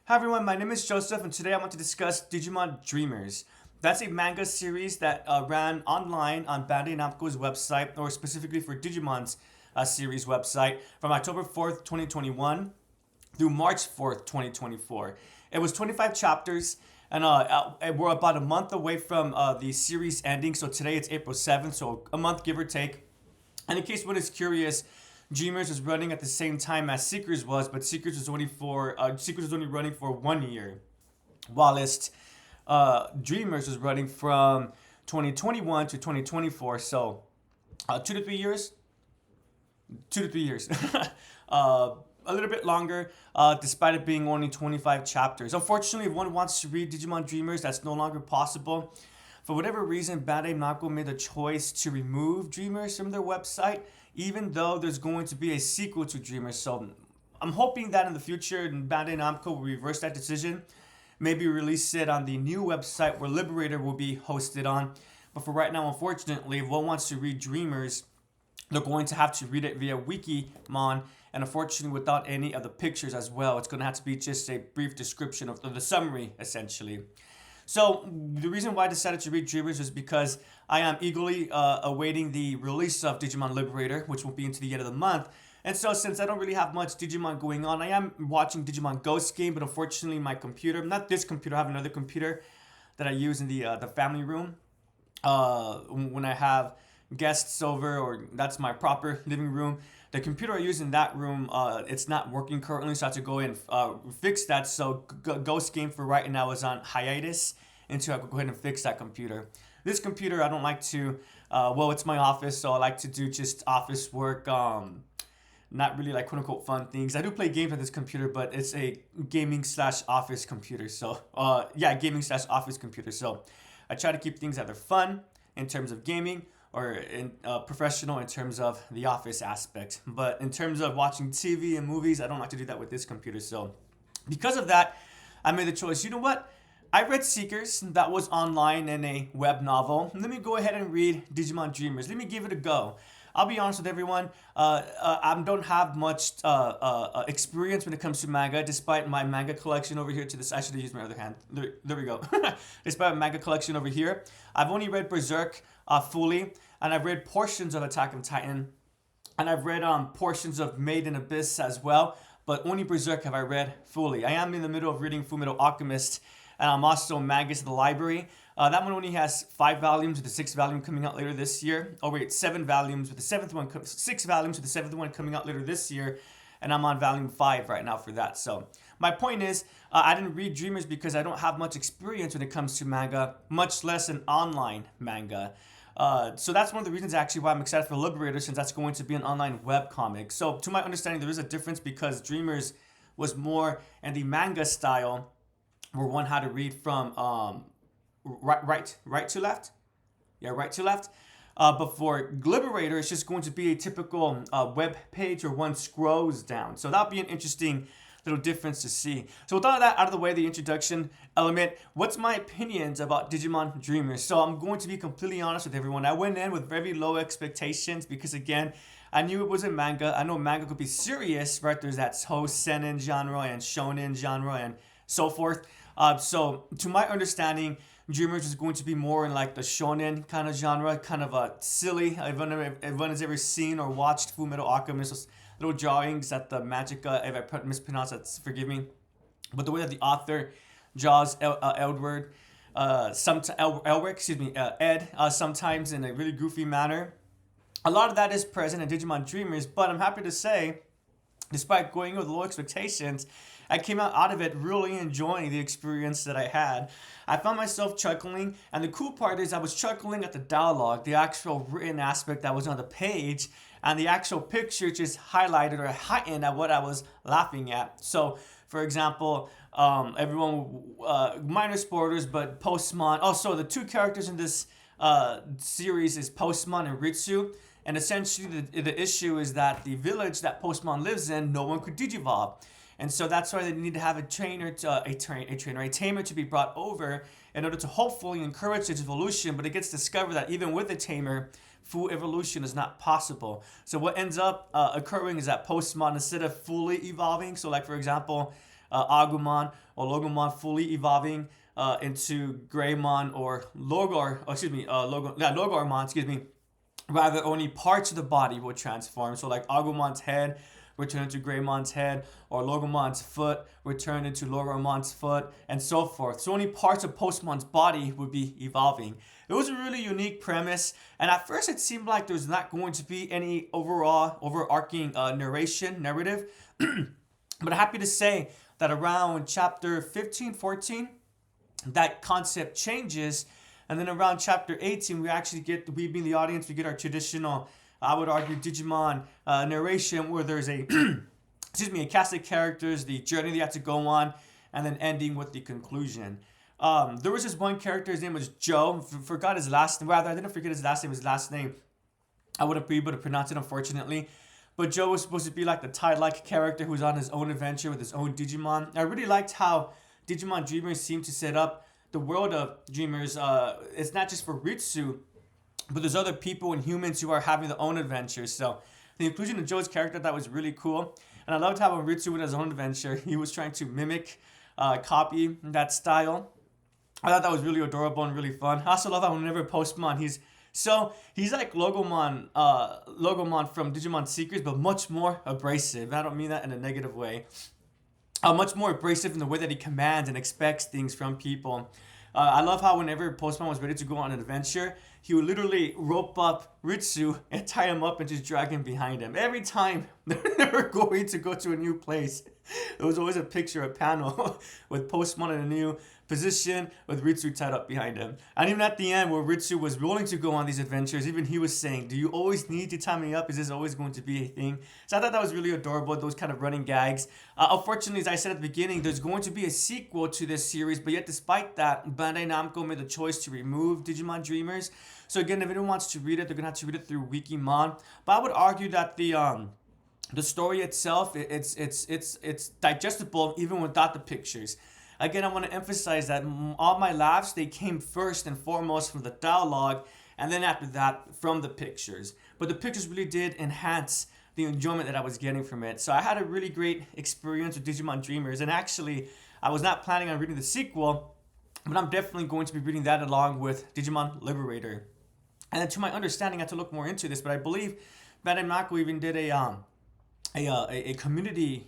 Hi everyone, my name is Joseph, and today I want to discuss Digimon Dreamers. That's a manga series that ran online on Bandai Namco's website, or specifically for Digimon's series website, from October 4th, 2021 through March 4th, 2024. It was 25 chapters, and we're about a month away from the series ending, so today it's April 7th, so a month give or take. And in case one is curious, Dreamers was running at the same time as Seekers was, but Seekers was only running for 1 year, whilst Dreamers was running from 2021 to 2024. So 2 to 3 years, 2 to 3 years, a little bit longer, despite it being only 25 chapters. Unfortunately, if one wants to read Digimon Dreamers, that's no longer possible. For whatever reason, Bandai Namco made the choice to remove Dreamers from their website, even though there's going to be a sequel to Dreamers. So I'm hoping that in the future, Bandai Namco will reverse that decision, maybe release it on the new website where Liberator will be hosted on. But for right now, unfortunately, if one wants to read Dreamers, they're going to have to read it via Wikimon, and unfortunately without any of the pictures as well. It's going to have to be just a brief description of the summary, essentially. So the reason why I decided to read Dreamers is because I am eagerly awaiting the release of Digimon Liberator, which will be into the end of the month. And so since I don't really have much Digimon going on, I am watching Digimon Ghost Game, but unfortunately my computer, not this computer, I have another computer that I use in the family room. When I have guests over, or that's my proper living room. The computer I use in that room, it's not working currently, so I have to go and fix that. So Ghost Game for right now is on hiatus until I can go ahead and fix that computer. This computer, I don't like to, it's my office, so I like to do just office work, not really like quote unquote fun things. I do play games on this computer, but it's a gaming slash office computer. So, gaming slash office computer. So I try to keep things either fun in terms of gaming or professional in terms of the office aspect. But in terms of watching TV and movies, I don't like to do that with this computer. So because of that, I made the choice. You know what? I read Seekers, that was online in a web novel. Let me go ahead and read Digimon Dreamers. Let me give it a go. I'll be honest with everyone. I don't have much experience when it comes to manga, despite my manga collection over here. I should have used my other hand. There we go. Despite my manga collection over here, I've only read Berserk fully, and I've read portions of Attack on Titan, and I've read portions of Made in Abyss as well. But only Berserk have I read fully. I am in the middle of reading Fullmetal Alchemist, and I'm also Magus in the Library. That one only has 5 volumes, with the 6th volume coming out later this year. 7 volumes with the 6 volumes with the 7th one coming out later this year. And I'm on volume 5 right now for that. So my point is, I didn't read Dreamers because I don't have much experience when it comes to manga, much less an online manga. So that's one of the reasons actually why I'm excited for Liberator, since that's going to be an online webcomic. So to my understanding, there is a difference because Dreamers was more in the manga style, where one had to read from right to left. Yeah, right to left. But for Liberator, it's just going to be a typical web page where one scrolls down. So that'll be an interesting little difference to see. So with all that out of the way, the introduction element, what's my opinions about Digimon Dreamers? So I'm going to be completely honest with everyone. I went in with very low expectations because, again, I knew it was a manga. I know manga could be serious, right? There's that whole seinen genre and shonen genre and so forth. So to my understanding, Dreamers is going to be more in like the shonen kind of genre, kind of a silly. Everyone has ever seen or watched Fullmetal Alchemist, those little drawings that the magica, if I mispronounce that, forgive me. But the way that the author draws Edward, Ed, sometimes in a really goofy manner. A lot of that is present in Digimon Dreamers, but I'm happy to say, despite going with low expectations, I came out of it really enjoying the experience that I had. I found myself chuckling, and the cool part is I was chuckling at the dialogue, the actual written aspect that was on the page, and the actual picture just highlighted or heightened at what I was laughing at. So, for example, everyone, minor spoilers, but Postmon. Also, the two characters in this series is Postmon and Ritsu. And essentially, the issue is that the village that Postmon lives in, no one could digivolve. And so that's why they need to have a tamer to be brought over in order to hopefully encourage its evolution. But it gets discovered that even with a tamer, full evolution is not possible. So what ends up occurring is that Postmon, instead of fully evolving, so like for example, Agumon or Logomon fully evolving into Greymon or Logormon, excuse me. Rather, only parts of the body will transform. So, like Agumon's head would turn into Greymon's head, or Logomon's foot would turn into Logomon's foot, and so forth. So, only parts of Postmon's body would be evolving. It was a really unique premise, and at first it seemed like there was not going to be any overarching narrative. But I'm happy to say that around chapter 15, 14, that concept changes. And then around chapter 18, we being the audience, we get our traditional, I would argue, Digimon narration where there's a, a cast of characters, the journey they have to go on, and then ending with the conclusion. There was this one character, his name was Joe. Forgot his last name. Rather, I didn't forget his last name. I wouldn't be able to pronounce it, unfortunately. But Joe was supposed to be like the Tide-like character who's on his own adventure with his own Digimon. I really liked how Digimon Dreamers seemed to set up the world of Dreamers. It's not just for Ritsu, but there's other people and humans who are having their own adventures. So the inclusion of Joe's character, that was really cool. And I loved how when Ritsu went his own adventure, he was trying to mimic, copy that style. I thought that was really adorable and really fun. I also love how whenever Postmon, he's like Logomon from Digimon Secrets, but much more abrasive. I don't mean that in a negative way. Much more abrasive in the way that he commands and expects things from people. I love how whenever Postman was ready to go on an adventure, he would literally rope up Ritsu and tie him up and just drag him behind him. Every time they were going to go to a new place, there was always a picture, a panel with Postman in a new position with Ritsu tied up behind him. And even at the end where Ritsu was willing to go on these adventures, even he was saying, do you always need to tie me up? Is this always going to be a thing? So I thought that was really adorable, those kind of running gags. Unfortunately, as I said at the beginning, there's going to be a sequel to this series, but yet despite that, Bandai Namco made the choice to remove Digimon Dreamers. So again, if anyone wants to read it, they're going to have to read it through Wikimon. But I would argue that the story itself, it's digestible even without the pictures. Again, I want to emphasize that all my laughs, they came first and foremost from the dialogue, and then after that, from the pictures. But the pictures really did enhance the enjoyment that I was getting from it. So I had a really great experience with Digimon Dreamers, and actually, I was not planning on reading the sequel, but I'm definitely going to be reading that along with Digimon Liberator. And then to my understanding, I had to look more into this, but I believe Bandai Namco even did a community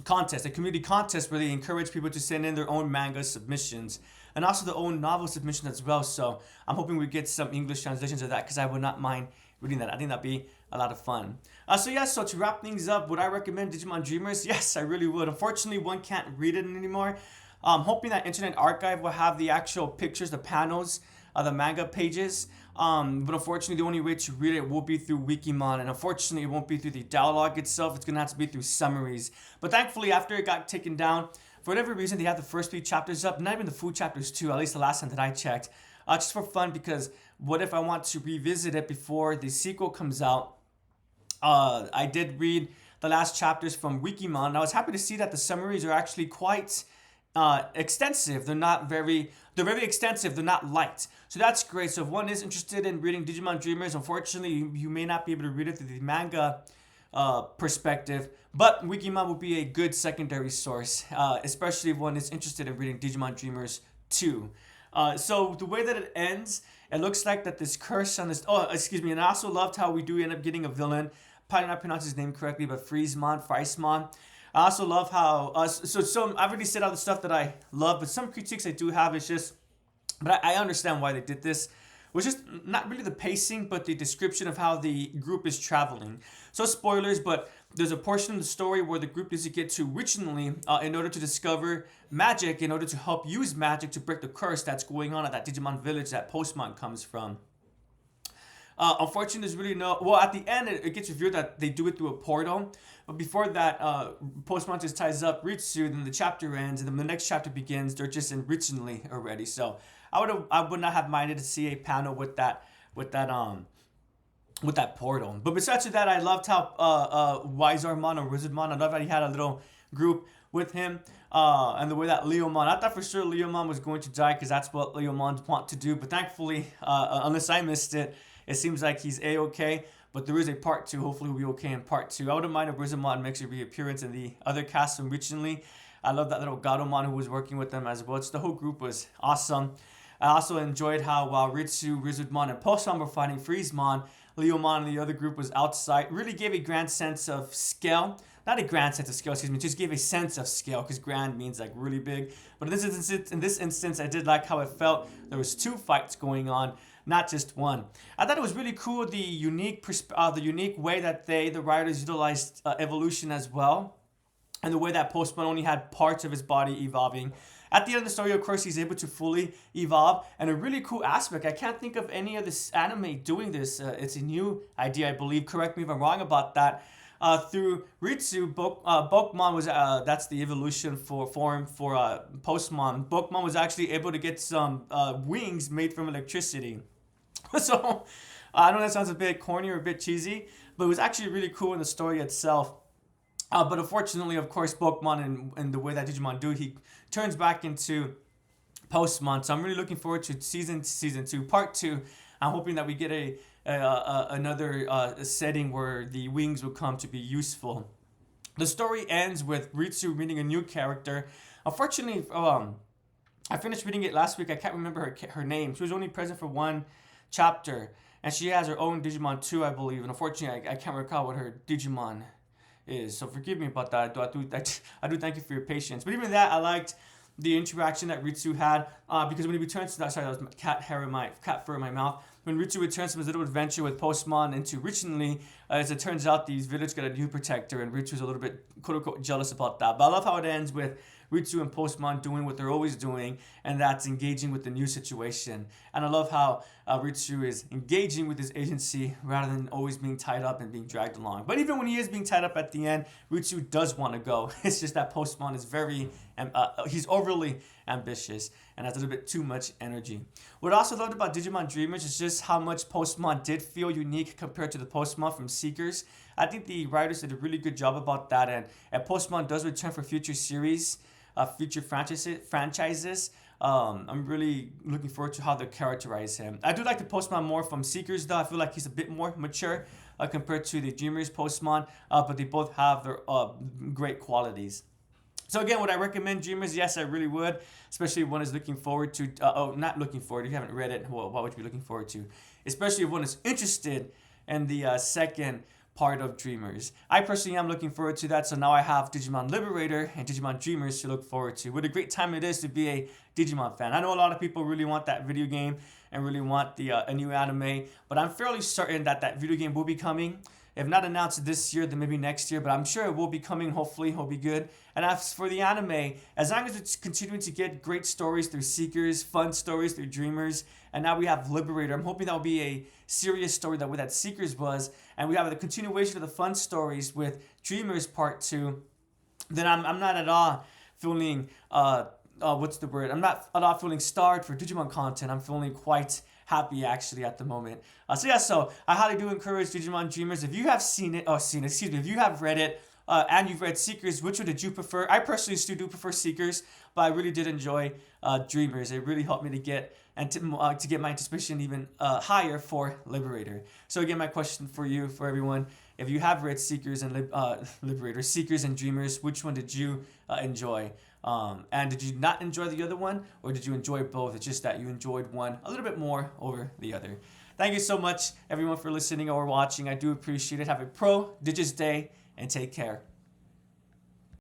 contest where they encourage people to send in their own manga submissions and also their own novel submissions as well. So I'm hoping we get some English translations of that because I would not mind reading that. I think that'd be a lot of fun. So to wrap things up, would I recommend Digimon Dreamers? Yes, I really would. Unfortunately, one can't read it anymore. I'm hoping that Internet Archive will have the actual pictures, the panels, the manga pages. But unfortunately, the only way to read it will be through Wikimon, and unfortunately, it won't be through the dialogue itself. It's gonna have to be through summaries. But thankfully, after it got taken down, for whatever reason, they had the first 3 chapters up, not even the full chapters 2, at least the last time that I checked, just for fun. Because what if I want to revisit it before the sequel comes out? I did read the last chapters from Wikimon, and I was happy to see that the summaries are actually quite extensive. They're very extensive. They're not light. So that's great. So if one is interested in reading Digimon Dreamers, unfortunately, you may not be able to read it through the manga perspective, but Wikimon will be a good secondary source, especially if one is interested in reading Digimon Dreamers 2. So the way that it ends, it looks like that this curse on this... Oh, excuse me. And I also loved how we do end up getting a villain. Probably not pronounce his name correctly, but Friesmon. I also love how... So I've already said all the stuff that I love, but some critiques I do have is just... But I understand why they did this. It was just not really the pacing, but the description of how the group is traveling. So spoilers, but there's a portion of the story where the group needs to get to originally in order to discover magic, in order to help use magic to break the curse that's going on at that Digimon village that Postmon comes from. Unfortunately, there's really no... Well, at the end, it gets revealed that they do it through a portal. But before that, Postmon just ties up Ritsu, then the chapter ends, and then the next chapter begins. They're just in originally already. So I would not have minded to see a panel with that portal. But besides that, I loved how Wizardmon or Wizardmon, I loved how he had a little group with him. And the way that Leomon, I thought for sure Leomon was going to die because that's what Leomons want to do. But thankfully, unless I missed it, it seems like he's A-okay. But there is a part 2. Hopefully we'll be okay in part 2. I wouldn't mind if Rizamon makes a reappearance in the other cast from recently. I love that little Gatomon who was working with them as well. The whole group was awesome. I also enjoyed how while Ritsu, Rizudmon, and Postmon were fighting Freezemon, Leomon and the other group was outside. Really gave a grand sense of scale. Not a grand sense of scale, excuse me, just gave a sense of scale, because grand means like really big. But in this instance, I did like how it felt. There was 2 fights going on, not just one. I thought it was really cool the unique way that the writers utilized evolution as well, and the way that Postman only had parts of his body evolving. At the end of the story, of course, he's able to fully evolve, and a really cool aspect. I can't think of any of this anime doing this. It's a new idea, I believe. Correct me if I'm wrong about that. Through Ritsu, Bokemon was that's the evolution form for Postmon. Bokemon was actually able to get some wings made from electricity. So I know that sounds a bit corny or a bit cheesy, but it was actually really cool in the story itself. But unfortunately, of course, Pokemon and the way that Digimon do, he turns back into Postmon. So I'm really looking forward to season 2, part 2. I'm hoping that we get another setting where the wings will come to be useful. The story ends with Ritsu meeting a new character. Unfortunately, I finished reading it last week. I can't remember her name. She was only present for 1 chapter, and she has her own Digimon too, I believe. And unfortunately, I can't recall what her Digimon is, so forgive me about that. I do thank you for your patience. But even that, I liked the interaction that Ritsu had, because when he returns to that, sorry, that was cat fur in my mouth. When Ritsu returns from his little adventure with Postmon into Richlandly, as it turns out, these village got a new protector, and Ritsu's a little bit quote unquote jealous about that. But I love how it ends with Ritsu and Postmon doing what they're always doing, and that's engaging with the new situation. And I love how Ritsu is engaging with his agency rather than always being tied up and being dragged along. But even when he is being tied up at the end, Ritsu does want to go. It's just that Postmon is he's overly ambitious and has a little bit too much energy. What I also loved about Digimon Dreamers is just how much Postmon did feel unique compared to the Postmon from Seekers. I think the writers did a really good job about that, and Postmon does return for future series, future franchises. I'm really looking forward to how they characterize him. I do like the Postmon more from Seekers, though. I feel like he's a bit more mature compared to the Dreamers Postmon, but they both have their great qualities. So again, would I recommend Dreamers? Yes, I really would, especially if one is looking forward to, not looking forward, if you haven't read it, what would you be looking forward to? Especially if one is interested in the second part of Dreamers. I personally am looking forward to that, so now I have Digimon Liberator and Digimon Dreamers to look forward to. What a great time it is to be a Digimon fan. I know a lot of people really want that video game and really want a new anime, but I'm fairly certain that video game will be coming. If not announced this year, then maybe next year, but I'm sure it will be coming. Hopefully, it'll be good. And as for the anime, as long as it's continuing to get great stories through Seekers, fun stories through Dreamers, and now we have Liberator, I'm hoping that will be a serious story that way that Seekers was, and we have the continuation of the fun stories with Dreamers Part 2, then I'm not at all feeling, what's the word? I'm not at all feeling starved for Digimon content. I'm feeling quite happy actually at the moment. So I highly do encourage Digimon Dreamers. If you have if you have read it and you've read Seekers, which one did you prefer? I personally still do prefer Seekers, but I really did enjoy Dreamers. It really helped me to get my anticipation even higher for Liberator. So again, my question for you, for everyone, if you have read Seekers and Liberator, Seekers and Dreamers, which one did you enjoy? And did you not enjoy the other one, or did you enjoy both? It's just that you enjoyed one a little bit more over the other. Thank you so much, everyone, for listening or watching. I do appreciate it. Have a pro Digis day, and take care.